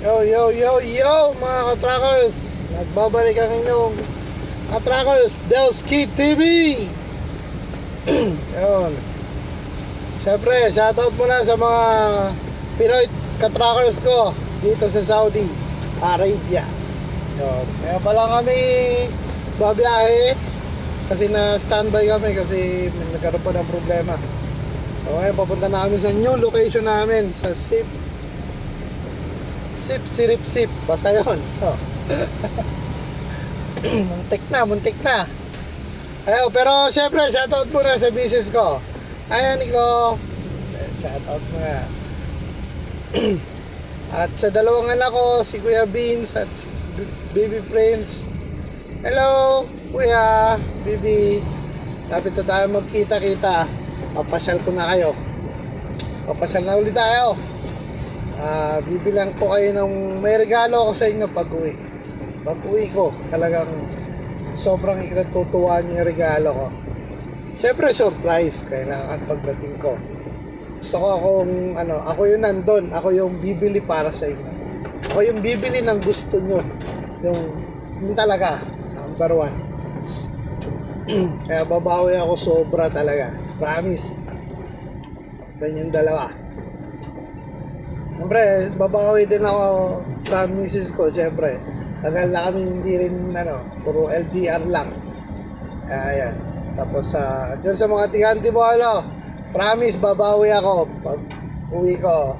Yo, yo, yo, yo, mga ka-trackers! Nagbabalik ang inyong ka-trackers, Delski TV! Yun. Siyempre, shoutout muna sa mga Pinoy ka-trackers ko dito sa Saudi Arabia. Yun. Kaya pala kami babiyahe kasi na-standby kami kasi nagkaroon pa ng problema. So ngayon, papunta na kami sa new location namin sa Sip, basta yun. Oh. muntik na. Ayaw, pero syempre, shoutout muna sa business ko. Ayan, Nico. Shoutout muna. At sa dalawang anak ko, si Kuya Beans at si Baby Prince. Hello, Kuya, Baby. Lapit na tayo magkita-kita. Papasyal ko na kayo. Papasyal na ulit tayo. Bibilang ko kayo ng may regalo ako sa inyo pag-uwi. Pag-uwi ko, talagang sobrang ikinatutuwaan yung regalo ko. Siyempre surprise, kailangan pagdating ko. Gusto ko ako yung nandun, ako yung bibili para sa inyo. Ako yung bibili ng gusto nyo. Yung talaga, number one. Kaya babawi ako sobra talaga. Promise. Ganyan dalawa. Siyempre, babawi din ako sa misis ko, siyempre. Tagal na kami hindi rin, puro LDR lang. Ayan. Tapos, dyan sa mga tiga-Antipolo, promise, babawi ako. Pag uwi ko,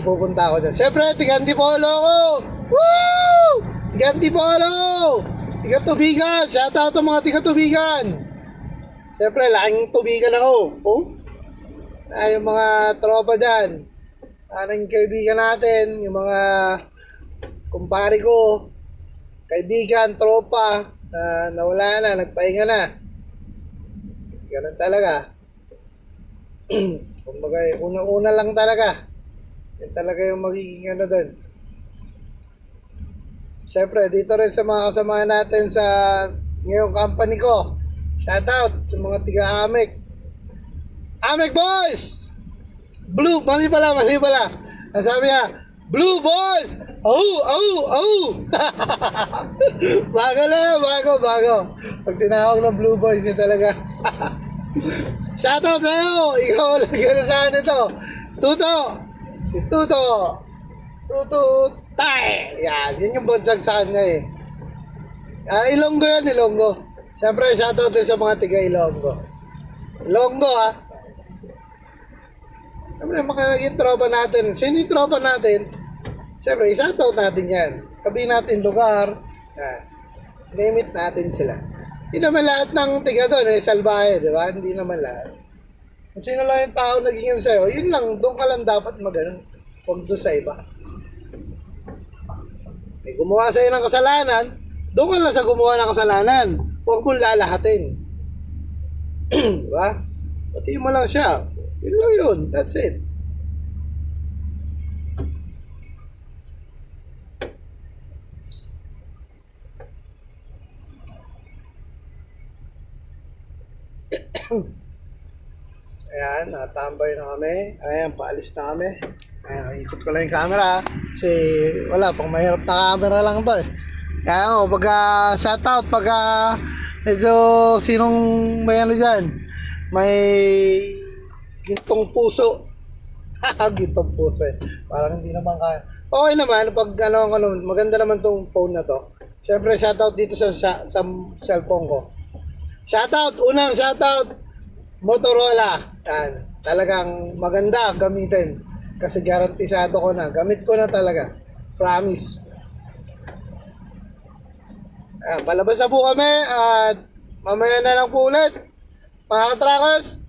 pupunta ako dyan. Siyempre, tiga-Antipolo ako! Woo! Tiga-Antipolo! Tiga-Tubigan! Shoutout to mga tiga-Tubigan! Siyempre, laking tubigan ako. Oh? Yung mga tropa dyan. Anong kaibigan natin, yung mga kumpare ko, kaibigan, tropa, nawala na, nagpahinga na. Ganun talaga. Kumbaga, una-una lang talaga. Yan talaga yung magiging doon. Siyempre, dito rin sa mga kasama natin sa ngayong company ko. Shoutout sa mga tiga-Amek. Amek Boys! Blue, mali pala. Ang sabi niya, Blue Boys! Au! bago. Pag tinawag ng Blue Boys, yun talaga. Shoutout sa'yo! Ikaw lang saan ito. Tuto! Si Tuto! Tuto! Tay! Yan, yun yung bansag sa kanya eh. Ilonggo yan, Ilonggo. Siyempre, shoutout din sa mga tiga Ilonggo. Ilonggo Siyempre, yung tropa natin. Sino yung tropa natin? Siyempre, shoutout natin yan. Sabihin natin lugar. Yan. Name it natin sila. Hindi naman lahat ng tiga doon salbahe, di ba? Hindi naman lahat. Kung sino lang yung tao naging yun sa'yo, yun lang, doon ka lang dapat mag-ano. Huwag doon sa iba. May gumawa sa'yo ng kasalanan, doon ka lang sa gumawa ng kasalanan. Huwag mong lalahatin. Di ba? Pati mo lang siya. Yun lang yun. That's it. Ayan, natambay na kami. Ayan, paalis na kami. Ayan, ikot ko lang yung camera. Kasi wala, pang mahirap na camera lang to eh. Kaya shoutout, medyo sinong may dyan. May gintong puso. Gintong puso eh. Parang hindi naman kaya. Okay naman, pag maganda naman tong phone na to. Siyempre, shoutout dito sa cellphone ko. Unang shoutout, Motorola. Yan. Talagang maganda gamitin. Kasi garantisado ko na. Gamit ko na talaga. Promise. Ayan, palabas na po kami at mamaya na lang po ulit. Mga trackers,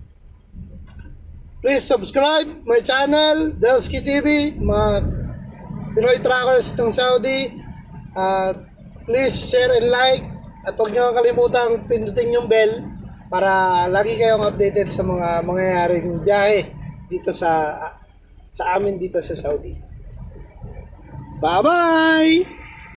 please subscribe my channel, Delski TV, mga Pinoy trackers ng Saudi. Please share and like. At huwag nyo kalimutang pindutin yung bell para lagi kayong updated sa mga mangyayaring biyahe dito sa amin dito sa Saudi. Bye-bye!